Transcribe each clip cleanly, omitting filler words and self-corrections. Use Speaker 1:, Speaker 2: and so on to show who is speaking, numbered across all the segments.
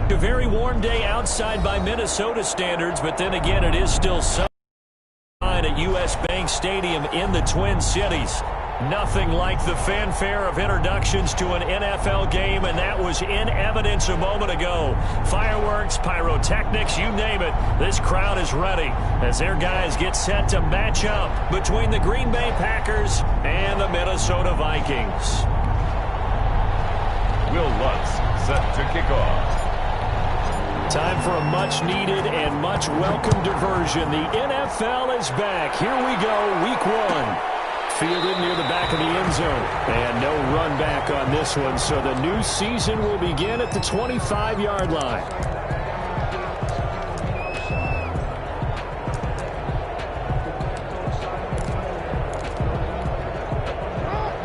Speaker 1: A very warm day outside by Minnesota standards, but then again, it is still sunny at U.S. Bank Stadium in the Twin Cities. Nothing like the fanfare of introductions to an NFL game, and that was in evidence a moment ago. Fireworks, pyrotechnics, you name it. This crowd is ready as their guys get set to match up between the Green Bay Packers and the Minnesota Vikings.
Speaker 2: Will Lutz set to kick off.
Speaker 1: Time for a much-needed and much-welcome diversion. The NFL is back. Here we go, Week 1. Fielded near the back of the end zone. And no run back on this one, so the new season will begin at the 25-yard line.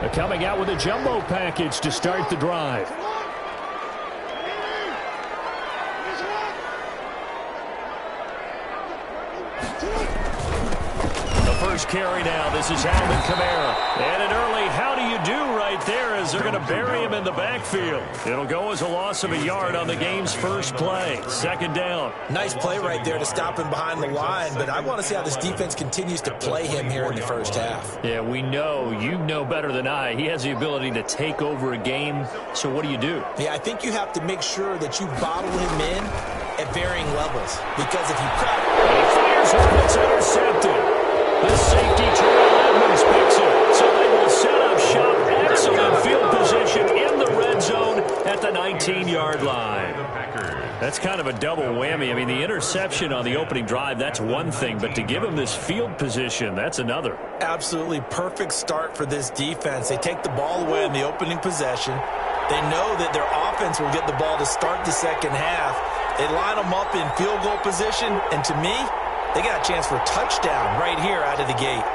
Speaker 1: They're coming out with a jumbo package to start the drive. First carry now. This is Alvin Kamara. And an early how do you do right there as they're going to bury him in the backfield. It'll go as a loss of a yard on the game's first play. Second down.
Speaker 3: Nice play right there to stop him behind the line, but I want to see how this defense continues to play him here in the first half.
Speaker 1: Yeah, we know. You know better than I. He has the ability to take over a game. So what do you do?
Speaker 3: Yeah, I think you have to make sure that you bottle him in at varying levels. Because if you crack...
Speaker 1: And he fires one that's intercepted. The safety, Terrell Edmonds, picks it. So they will set up shop. Excellent field position in the red zone at the 19-yard line. That's kind of a double whammy. I mean, the interception on the opening drive, that's one thing. But to give him this field position, that's another.
Speaker 3: Absolutely perfect start for this defense. They take the ball away in the opening possession. They know that their offense will get the ball to start the second half. They line them up in field goal position. And to me, they got a chance for a touchdown right here out of the gate.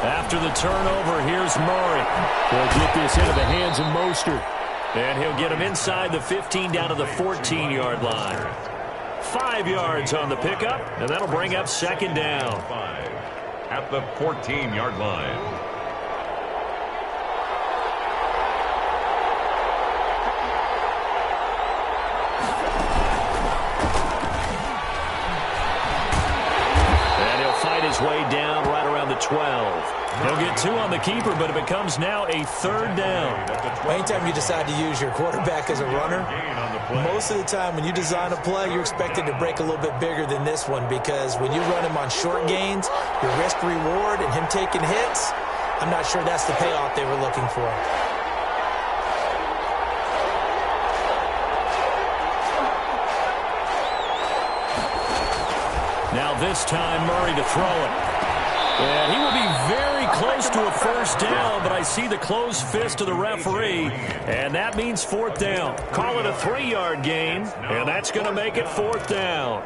Speaker 1: After the turnover, here's Murray. They'll get this into the hands of Mostert. And he'll get him inside the 15 down to the 14-yard line. 5 yards on the pickup, and that'll bring up second down.
Speaker 2: At the 14-yard line.
Speaker 1: His way down right around the 12. He'll get 2 on the keeper, but it becomes now a third down.
Speaker 3: Anytime you decide to use your quarterback as a runner, most of the time when you design a play, you're expected to break a little bit bigger than this one, because when you run him on short gains, your risk-reward and him taking hits, I'm not sure that's the payoff they were looking for.
Speaker 1: Now this time, Murray to throw it. And he will be very close to a first down, but I see the closed fist of the referee, and that means fourth down. Call it a 3-yard gain, and that's going to make it fourth down.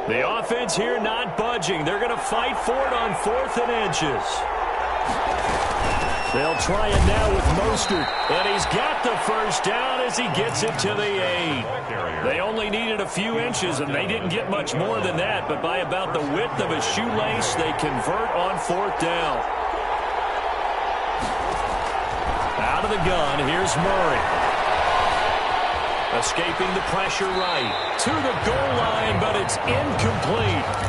Speaker 1: The offense here not budging. They're going to fight for it on 4th and inches. They'll try it now with Mostert, and he's got the first down as he gets it to the 8. They only needed a few inches, and they didn't get much more than that, but by about the width of a shoelace, they convert on 4th down. Out of the gun, here's Murray. Escaping the pressure right to the goal line, but it's incomplete.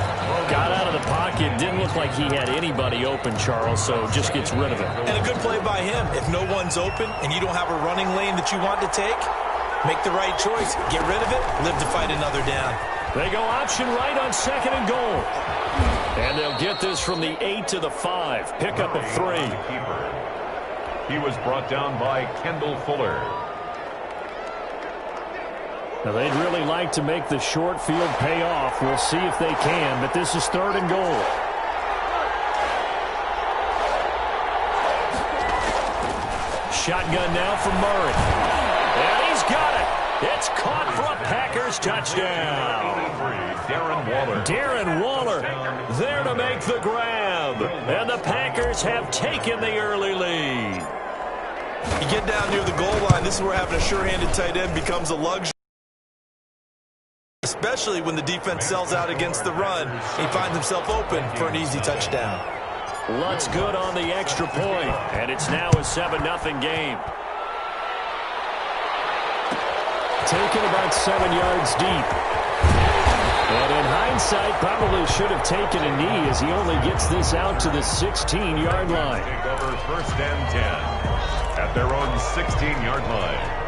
Speaker 1: Got out of the pocket. Didn't look like he had anybody open, Charles, so just gets rid of it.
Speaker 3: And a good play by him. If no one's open and you don't have a running lane that you want to take, make the right choice. Get rid of it. Live to fight another down.
Speaker 1: They go option right on 2nd and goal. And they'll get this from the 8 to the 5. Pickup of 3.
Speaker 2: He was brought down by Kendall Fuller.
Speaker 1: Now, they'd really like to make the short field pay off. We'll see if they can, but this is 3rd and goal. Shotgun now for Murray. And he's got it. It's caught for a Packers touchdown. Darren Waller there to make the grab. And the Packers have taken the early lead.
Speaker 3: You get down near the goal line, this is where having a sure-handed tight end becomes a luxury. Especially when the defense sells out against the run. He finds himself open for an easy touchdown.
Speaker 1: Lutt's good on the extra point, and it's now a 7-0 game.
Speaker 4: Taken about 7 yards deep. And in hindsight, probably should have taken a knee as he only gets this out to the 16-yard line.
Speaker 2: Take over 1st and 10 at their own 16-yard line.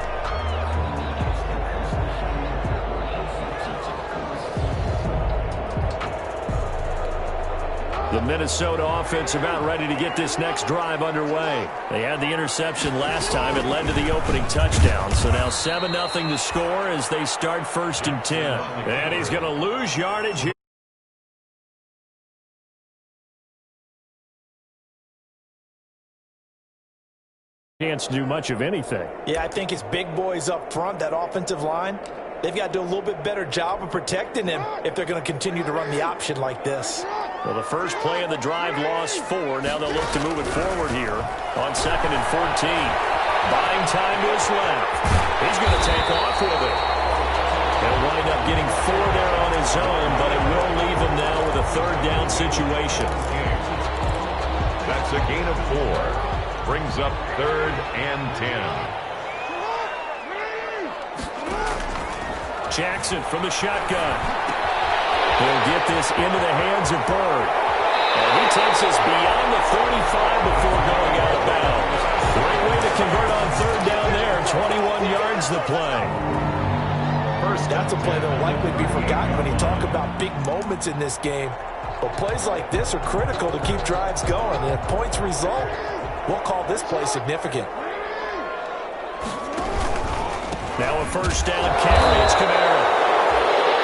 Speaker 1: The Minnesota offense about ready to get this next drive underway. They had the interception last time. It led to the opening touchdown. So now 7-0 to score as they start 1st and 10. And he's going to lose yardage here. Chance to do much of anything.
Speaker 3: Yeah, I think it's big boys up front, that offensive line. They've got to do a little bit better job of protecting him if they're going to continue to run the option like this.
Speaker 1: Well, the first play of the drive lost 4. Now they'll look to move it forward here on 2nd and 14. Buying time to his left. He's going to take off with it. He'll wind up getting 4 there on his own, but it will leave him now with a 3rd down situation.
Speaker 2: That's a gain of 4. Brings up 3rd and 10.
Speaker 1: Jackson from the shotgun. He'll get this into the hands of Bird. And he takes us beyond the 35 before going out of bounds. Great way to convert on 3rd down there. 21 yards the play.
Speaker 3: First, that's a play that will likely be forgotten when you talk about big moments in this game. But plays like this are critical to keep drives going. And if points result, we'll call this play significant.
Speaker 1: Now a 1st down carry. It's Kamara.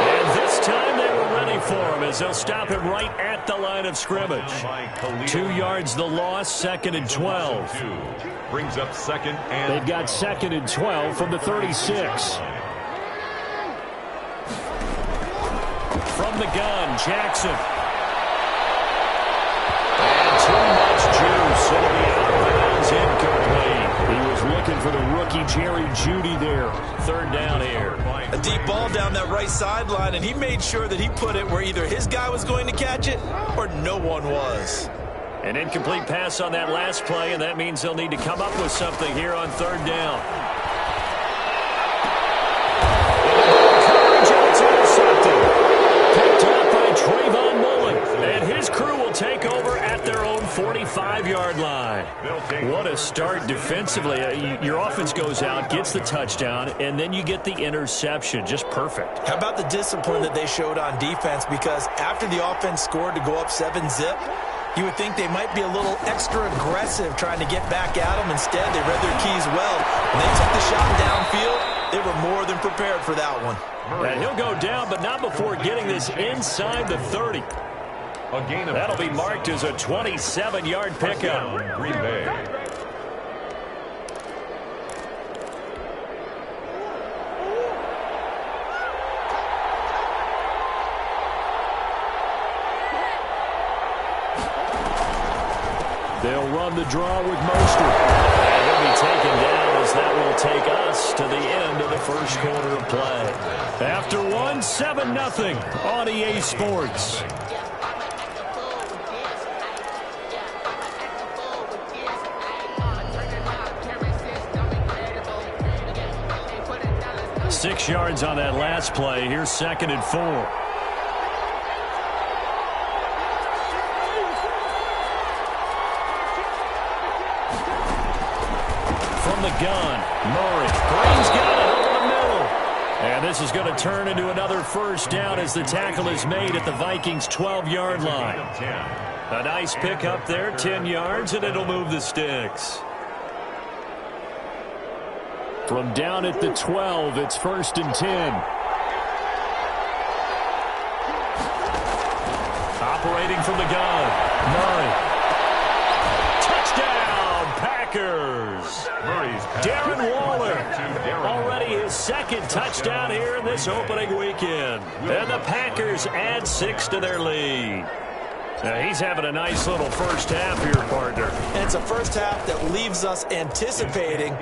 Speaker 1: And this time they were ready for him as they'll stop him right at the line of scrimmage. 2 yards the loss, 2nd and 12.
Speaker 2: Brings up 2nd and
Speaker 4: They've got 2nd and 12 from the 36.
Speaker 1: From the gun, Jackson. And too much juice. It'll be out of bounds, incomplete. He was looking for the rookie Jerry Jeudy there. 3rd down here.
Speaker 3: A deep ball down that right sideline, and he made sure that he put it where either his guy was going to catch it or no one was.
Speaker 1: An incomplete pass on that last play, and that means they'll need to come up with something here on 3rd down. It's intercepted. Picked up by Trayvon Mullen, and his crew will take over at their own 45-yard line. What a start defensively. Your offense goes out, gets the touchdown, and then you get the interception. Just perfect.
Speaker 3: How about the discipline that they showed on defense? Because after the offense scored to go up 7-zip, you would think they might be a little extra aggressive trying to get back at them. Instead, they read their keys well. When they took the shot downfield, they were more than prepared for that one.
Speaker 1: And he'll go down, but not before getting this inside the 30. That'll be marked as a 27-yard pickup.
Speaker 2: Green Bay.
Speaker 1: They'll run the draw with Mostert. And he'll be taken down as that will take us to the end of the 1st quarter of play. After 7-0 on EA Sports. Six yards on that last play. Here's 2nd and 4. From the gun, Murray. Green's got it over the middle. And this is going to turn into another 1st down as the tackle is made at the Vikings' 12-yard line. A nice pickup there, 10 yards, and it'll move the sticks. From down at the 12, it's 1st and 10. Operating from the gun, Murray. Touchdown, Packers. Darren Waller, already his 2nd touchdown here in this opening weekend. And the Packers add 6 to their lead. Now he's having a nice little 1st half here, partner.
Speaker 3: And it's a 1st half that leaves us anticipating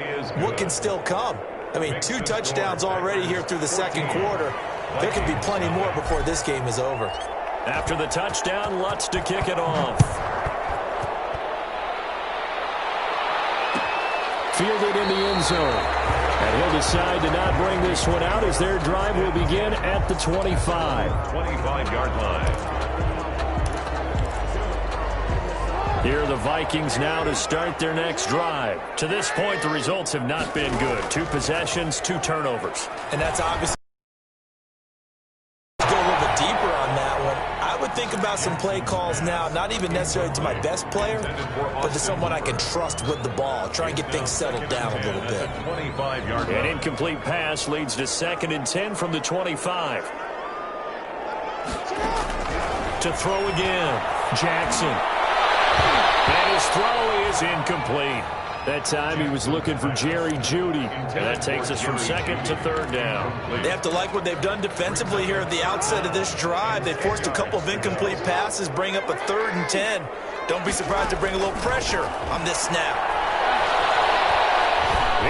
Speaker 3: what can still come. I mean, 2 touchdowns already here through the 2nd quarter. There could be plenty more before this game is over.
Speaker 1: After the touchdown, Lutz to kick it off.
Speaker 4: zone. And he'll decide to not bring this one out as their drive will begin at the 25.
Speaker 2: 25-yard line.
Speaker 1: Here are the Vikings now to start their next drive. To this point, the results have not been good. 2 possessions, 2 turnovers.
Speaker 3: And that's obviously go a little bit deeper on that one. I would think about some play calls now, not even necessarily to my best player, but to someone I can trust with the ball. Try and get things settled down a little bit.
Speaker 2: 25-yard
Speaker 1: An incomplete pass leads to 2nd and 10 from the 25. To throw again, Jackson. And his throw is incomplete.
Speaker 4: That time he was looking for Jerry Jeudy.
Speaker 1: And that takes us from 2nd to 3rd down.
Speaker 3: They have to like what they've done defensively here at the outset of this drive. They forced a couple of incomplete passes, bring up a 3rd and 10. Don't be surprised to bring a little pressure on this snap.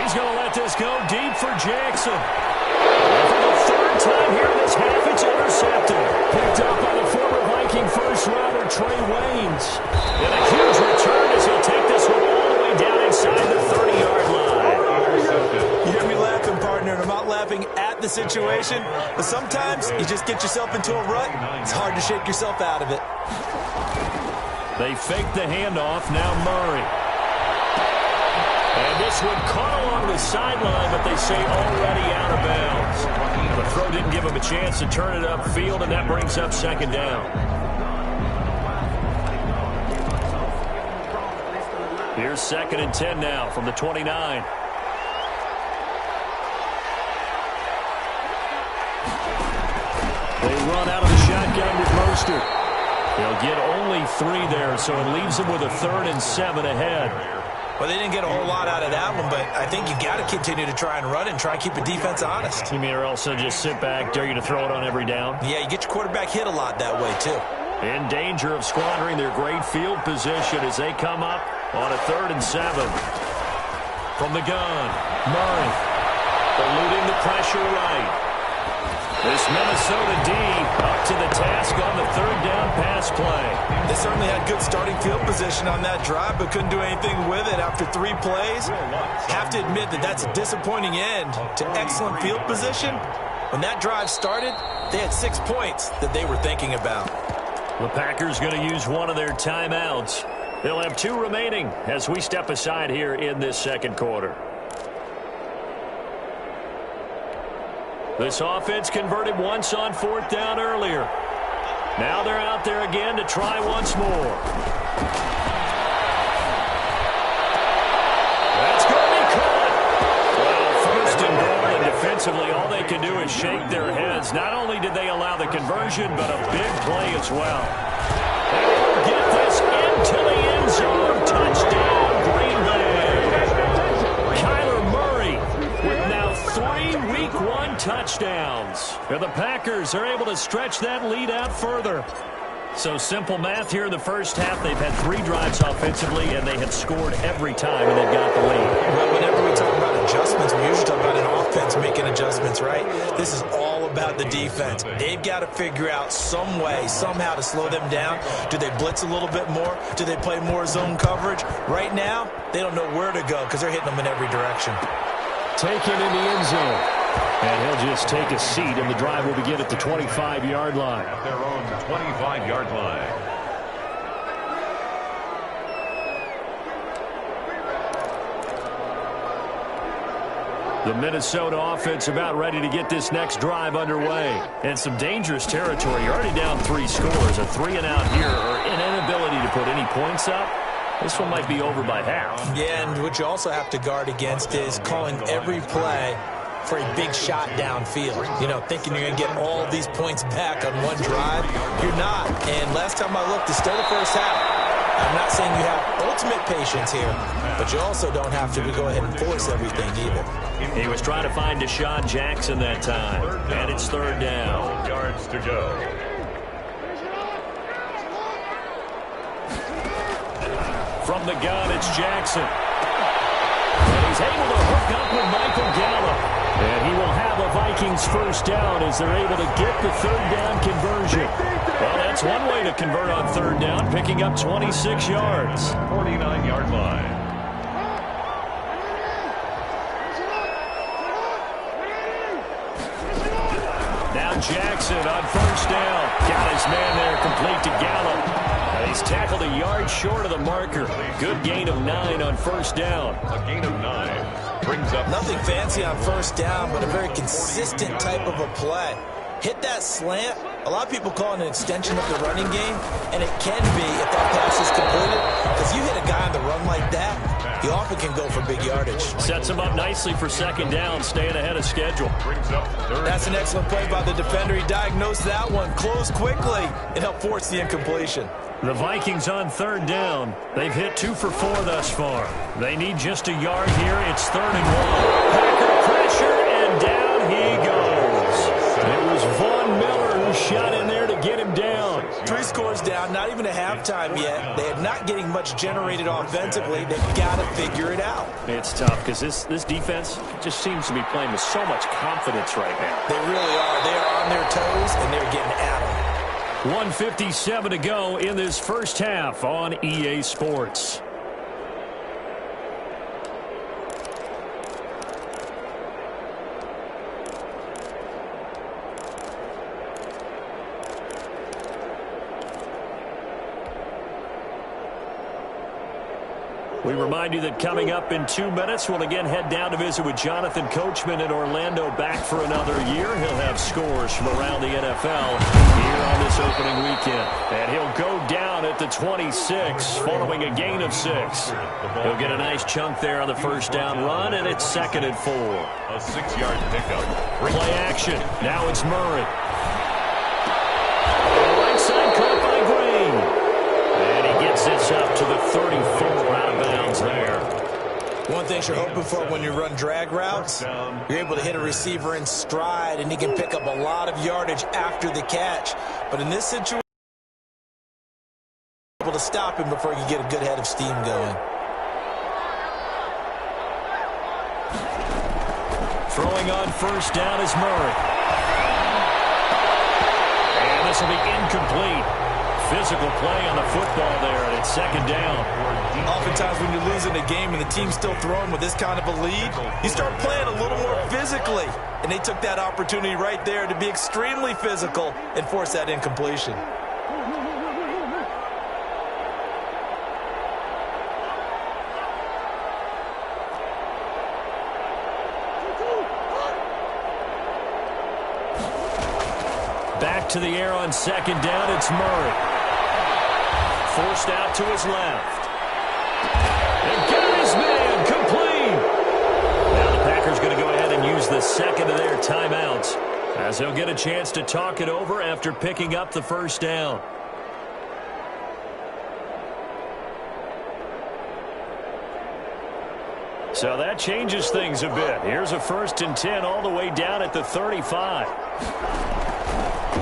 Speaker 1: He's going to let this go deep for Jackson. And for the 3rd time here in this half, it's intercepted.
Speaker 4: Picked up by the former Viking first-rounder Trey Waynes.
Speaker 1: And a huge return as he'll take this one all the way down inside the 30-yard line.
Speaker 3: You hear me laughing, partner, and I'm not laughing at the situation, but sometimes you just get yourself into a rut. It's hard to shake yourself out of it.
Speaker 1: They fake the handoff, now Murray. And this one caught along the sideline, but they say already out of bounds. The throw didn't give him a chance to turn it upfield, and that brings up 2nd down. Here's 2nd and 10 now from the 29.
Speaker 4: They run out of the shotgun with Mostert.
Speaker 1: They'll get only 3 there, so it leaves them with a 3rd and 7 ahead.
Speaker 3: Well, they didn't get a whole lot out of that one, but I think you got to continue to try and run and try and keep the defense honest.
Speaker 1: You mean or else they'll just sit back, dare you to throw it on every down?
Speaker 3: Yeah, you get your quarterback hit a lot that way, too.
Speaker 1: In danger of squandering their great field position as they come up on a 3rd and 7. From the gun, Murray eluding the pressure right. This Minnesota D up to the task on the 3rd down pass play.
Speaker 3: They certainly had good starting field position on that drive, but couldn't do anything with it after 3 plays. Have to admit that that's a disappointing end to excellent field position. When that drive started, they had 6 points that they were thinking about.
Speaker 1: The Packers going to use one of their timeouts. They'll have 2 remaining as we step aside here in this 2nd quarter. This offense converted once on 4th down earlier. Now they're out there again to try once more. That's going to be caught. Well, 1st and goal, and defensively, all they can do is shake their heads. Not only did they allow the conversion, but a big play as well. They will get this into the end zone. Touchdown, Green Bay. Kyler Murray with now 3 Week 1 touchdowns. And the Packers are able to stretch that lead out further. So simple math here in the first half. They've had 3 drives offensively, and they have scored every time, and they've got the lead.
Speaker 3: Well, whenever we talk about adjustments, we usually talk about an offense making adjustments, right? This is all about the defense. They've got to figure out some way, somehow to slow them down. Do they blitz a little bit more? Do they play more zone coverage? Right now, they don't know where to go because they're hitting them in every direction.
Speaker 4: Taken in the end zone. And he'll just take a seat, and the drive will begin at the 25-yard line.
Speaker 2: At their own 25-yard line.
Speaker 1: The Minnesota offense about ready to get this next drive underway. And some dangerous territory. You're already down 3 scores. A 3-and-out here, or an inability to put any points up. This one might be over by half.
Speaker 3: Yeah, and what you also have to guard against is calling every play for a big shot downfield. You know, thinking you're going to get all these points back on one drive. You're not. And last time I looked, it's still the first half. I'm not saying you have ultimate patience here, but you also don't have to go ahead and force everything either.
Speaker 1: He was trying to find Deshaun Jackson that time. And it's 3rd down.
Speaker 2: 12 yards to go.
Speaker 1: From the gun, it's Jackson. And he's able to hook up with Michael Gallup. And he will have a Vikings first down as they're able to get the 3rd down conversion. Well, that's one way to convert on 3rd down, picking up 26 yards.
Speaker 2: 49-yard line.
Speaker 1: Now Jackson on first down. Got his man there, complete to Gallup. He's tackled a yard short of the marker. Good gain of 9 on first down.
Speaker 2: A gain of 9 brings up...
Speaker 3: Nothing fancy on first down, but a very consistent type of a play. Hit that slant. A lot of people call it an extension of the running game, and it can be if that pass is completed, because you hit a guy on the run like that, he often can go for big yardage.
Speaker 1: Sets him up nicely for second down, staying ahead of schedule.
Speaker 2: Brings up third.
Speaker 3: That's an excellent play by the defender. He diagnosed that one, closed quickly, and helped force the incompletion.
Speaker 1: The Vikings on third down. They've hit 2 for 4 thus far. They need just a yard here. It's 3rd and 1. Packer pressure, and down he goes. It was Von Miller who shot in there to get him down.
Speaker 3: 3 scores down, not even a halftime yet. They are not getting much generated offensively. They've got to figure it out.
Speaker 1: It's tough because this defense just seems to be playing with so much confidence right now.
Speaker 3: They really are. They are on their toes, and they're getting at them.
Speaker 1: 1:57 to go in this first half on EA Sports. We remind you that coming up in 2 minutes, we'll again head down to visit with Jonathan Coachman in Orlando, back for another year. He'll have scores from around the NFL here on this opening weekend. And he'll go down at the 26 following a gain of 6. He'll get a nice chunk there on the first down run, and it's 2nd and 4.
Speaker 2: A 6-yard pickup.
Speaker 1: Play action. Now it's Murray. Right side caught by Green. And he gets this up to the 34 out of bounds there.
Speaker 3: One thing you're hoping for when you run drag routes, you're able to hit a receiver in stride, and he can pick up a lot of yardage after the catch. But in this situation, able to stop him before he can get a good head of steam going.
Speaker 1: Throwing on first down is Murray. And this will be incomplete. Physical play on the football there, and it's 2nd down.
Speaker 3: Oftentimes when you're losing a game and the team's still throwing with this kind of a lead, you start playing a little more physically. And they took that opportunity right there to be extremely physical and force that incompletion.
Speaker 1: Back to the air on 2nd down, it's Murray. Forced out to his left. And got his man complete. Now the Packers going to go ahead and use the 2nd of their timeouts, as they'll get a chance to talk it over after picking up the first down. So that changes things a bit. Here's a 1st and 10 all the way down at the 35.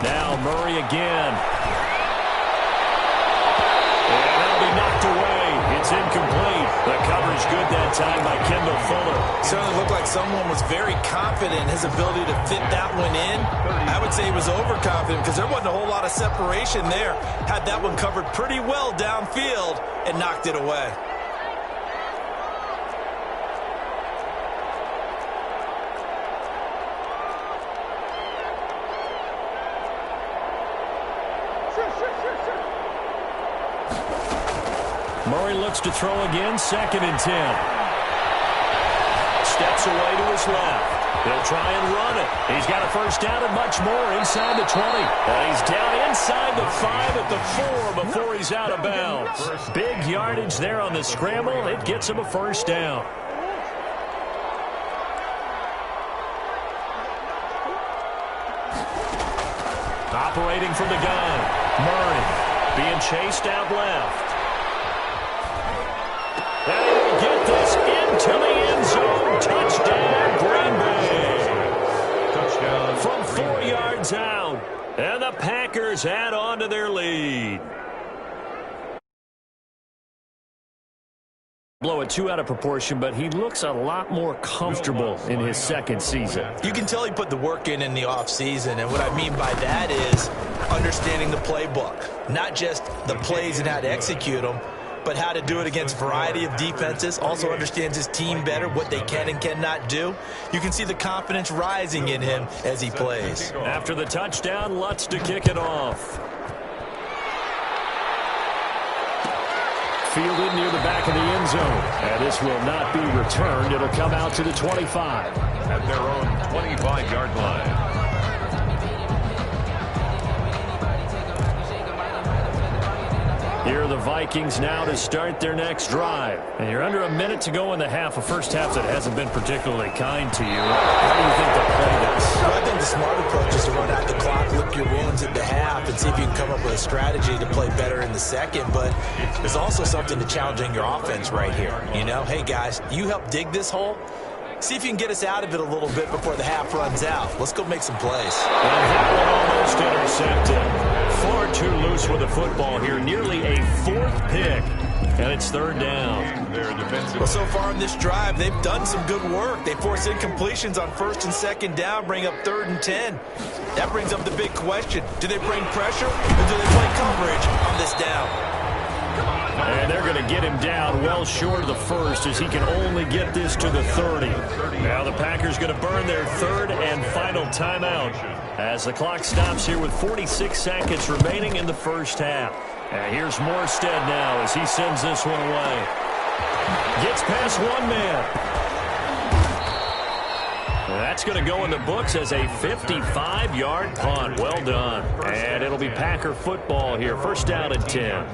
Speaker 1: Now Murray again. And that'll be knocked away. It's incomplete. The coverage good that time by Kendall Fuller.
Speaker 3: Certainly looked like someone was very confident in his ability to fit that one in. I would say he was overconfident because there wasn't a whole lot of separation there. Had that one covered pretty well downfield and knocked it away.
Speaker 1: Murray looks to throw again, 2nd and 10. Steps away to his left. He'll try and run it. He's got a first down and much more inside the 20. And he's down inside the 5 at the 4 before he's out of bounds. Big yardage there on the scramble. It gets him a first down. Operating from the gun, Murray being chased out left. And he'll get this into the end zone. Touchdown, Green Bay.
Speaker 2: Touchdown
Speaker 1: From 4 yards out. And the Packers add on to their lead. Blow it 2 out of proportion, but he looks a lot more comfortable in his 2nd season.
Speaker 3: You can tell he put the work in the offseason, and what I mean by that is understanding the playbook. Not just the plays and how to execute them, but how to do it against a variety of defenses. Also understands his team better, what they can and cannot do. You can see the confidence rising in him as he plays.
Speaker 1: After the touchdown, Lutz to kick it off. Fielded near the back of the end zone. And this will not be returned. It'll come out to the 25.
Speaker 2: At their own 25-yard line.
Speaker 1: Here are the Vikings now to start their next drive. And you're under a minute to go in the half, a first half that hasn't been particularly kind to you. How do you think they'll play this?
Speaker 3: Well, I think the smart approach is to run out the clock, lick your wounds at the half, and see if you can come up with a strategy to play better in the second. But there's also something to challenging your offense right here. You know, hey, guys, you help dig this hole. See if you can get us out of it a little bit before the half runs out. Let's go make some plays.
Speaker 1: And that one almost intercepted. Far too loose with the football here. Nearly a fourth pick. And it's third down.
Speaker 3: Well, so far in this drive, they've done some good work. They force incompletions on first and second down, bring up 3rd and 10. That brings up the big question. Do they bring pressure or do they play coverage on this down?
Speaker 1: And they're going to get him down well short of the first as he can only get this to the 30. Now the Packers going to burn their third and final timeout as the clock stops here with 46 seconds remaining in the first half. And here's Morstead now as he sends this one away. Gets past one man. That's going to go in the books as a 55-yard punt. Well done. And it'll be Packer football here. First down and 10.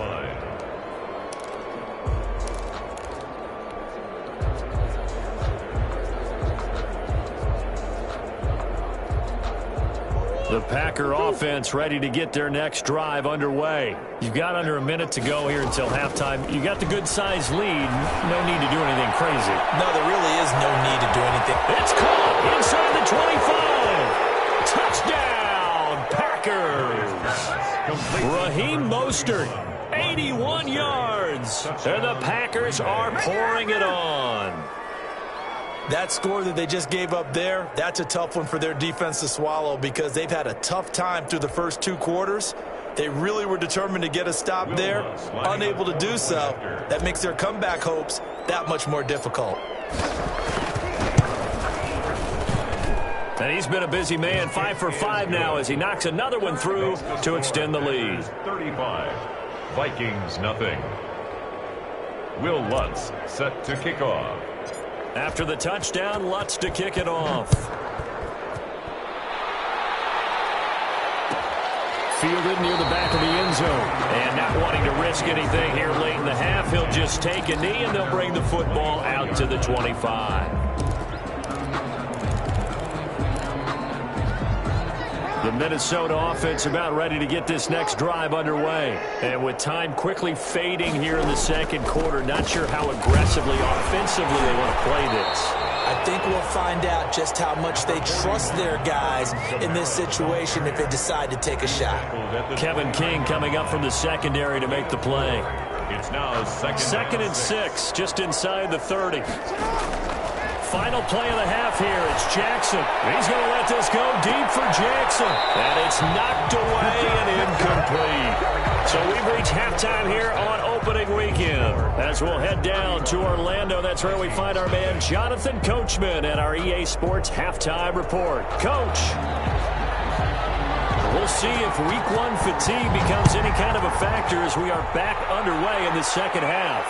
Speaker 1: The Packer offense ready to get their next drive underway. You've got under a minute to go here until halftime. You got the good-sized lead. No need to do anything crazy.
Speaker 3: No, there really is no need to do anything.
Speaker 1: It's caught inside the 25. Touchdown, Packers. Raheem Mostert, 81 yards. And the Packers are pouring it on.
Speaker 3: That score that they just gave up there, that's a tough one for their defense to swallow because they've had a tough time through the first 2 quarters. They really were determined to get a stop there, unable to do so. That makes their comeback hopes that much more difficult.
Speaker 1: And he's been a busy man, 5 for 5 now as he knocks another one through to extend the lead.
Speaker 2: 35, Vikings nothing. Will Lutz set to kick off.
Speaker 1: After the touchdown, Lutz to kick it off. Fielded near the back of the end zone. And not wanting to risk anything here late in the half, he'll just take a knee and they'll bring the football out to the 25. The Minnesota offense about ready to get this next drive underway. And with time quickly fading here in the second quarter, not sure how aggressively, offensively they want to play this.
Speaker 3: I think we'll find out just how much they trust their guys in this situation if they decide to take a shot.
Speaker 1: Kevin King coming up from the secondary to make the play.
Speaker 2: It's now
Speaker 1: second and 6, just inside the 30. Final play of the half here. It's Jackson. He's going to let this go deep for Jackson. And it's knocked away and incomplete. So we've reached halftime here on opening weekend. As we'll head down to Orlando, that's where we find our man Jonathan Coachman at our EA Sports Halftime Report. Coach, we'll see if week 1 fatigue becomes any kind of a factor as we are back underway in the second half.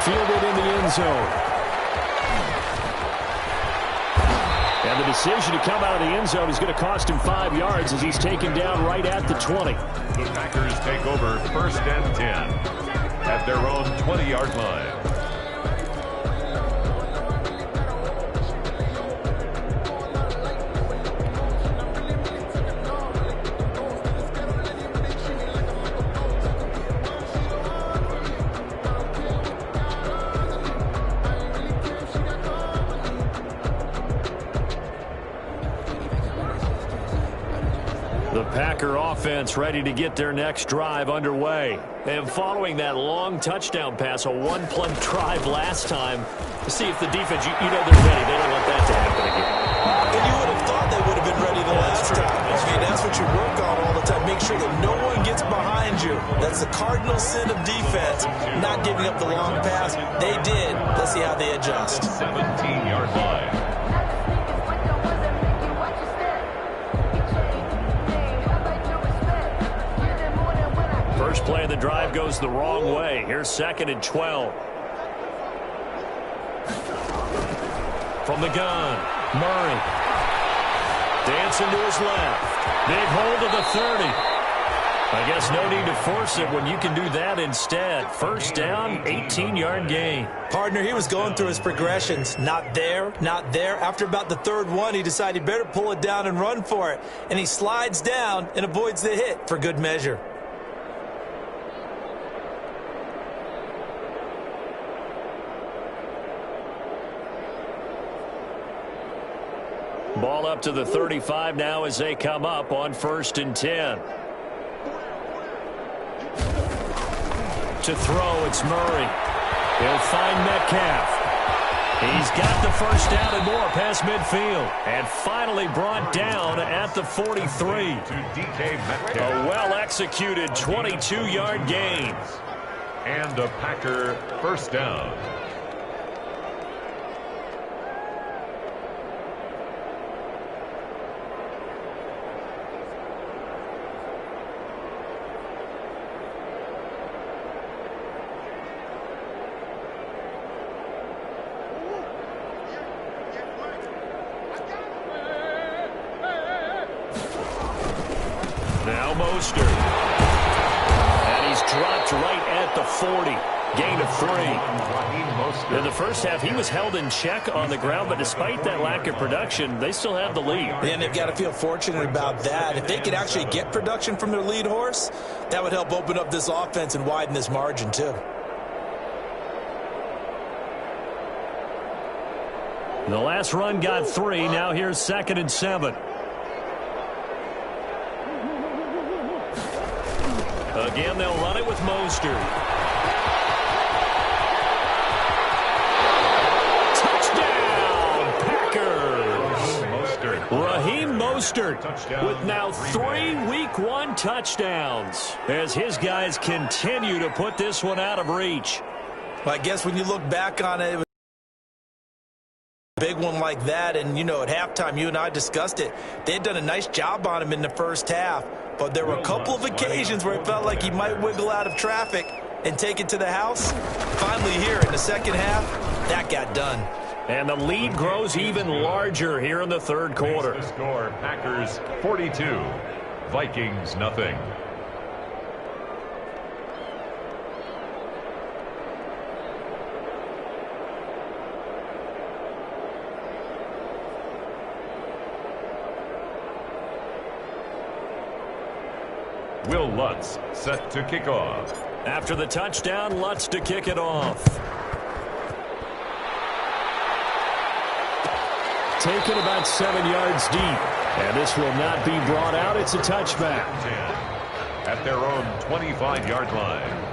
Speaker 1: Fielded in the end zone. And the decision to come out of the end zone is going to cost him 5 yards as he's taken down right at the 20.
Speaker 2: The Packers take over first and 10 at their own 20-yard line.
Speaker 1: The Packer offense ready to get their next drive underway. And following that long touchdown pass, a one-play drive last time, to see if the defense, you know they're ready. They don't want that to happen again.
Speaker 3: And you would have thought they would have been ready the last time. I mean, that's what you work on all the time. Make sure that no one gets behind you. That's a cardinal sin of defense not giving up the long pass. They did. Let's see how they adjust.
Speaker 2: 17-yard line.
Speaker 1: First play of the drive goes the wrong way. Here's 2nd and 12. From the gun, Murray. Dancing to his left. Big hold of the 30. I guess no need to force it when you can do that instead. First down, 18-yard gain.
Speaker 3: Partner, he was going through his progressions. Not there, not there. After about the third one, he decided he better pull it down and run for it. And he slides down and avoids the hit for good measure.
Speaker 1: Ball up to the 35 now as they come up on 1st and 10. To throw, it's Murray. He'll find Metcalf. He's got the first down and more past midfield. And finally brought down at the 43.
Speaker 2: To DK Metcalf.
Speaker 1: A well-executed 22-yard gain.
Speaker 2: And a Packer first down.
Speaker 1: Now Mostert. And he's dropped right at the 40. Gain of 3. In the first half, he was held in check on the ground, but despite that lack of production, they still have the lead.
Speaker 3: And they've got to feel fortunate about that. If they could actually get production from their lead horse, that would help open up this offense and widen this margin too.
Speaker 1: The last run got 3. Now here's 2nd and 7. Again, they'll run it with Mostert. Touchdown, Packers! Raheem Mostert with now 3 Week 1 touchdowns as his guys continue to put this one out of reach.
Speaker 3: Well, I guess when you look back on it, big one like that, and you know, at halftime you and I discussed it, they had done a nice job on him in the first half, but there were a couple of occasions where it felt like he might wiggle out of traffic and take it to the house. Finally here in the second half, that got done.
Speaker 1: And the lead grows even larger here in the third quarter.
Speaker 2: The score, Packers 42, Vikings nothing. Will Lutz set to kick off.
Speaker 1: After the touchdown, Lutz to kick it off.
Speaker 4: Taken about 7 yards deep. And this will not be brought out. It's a touchback.
Speaker 2: 10 at their own 25-yard line.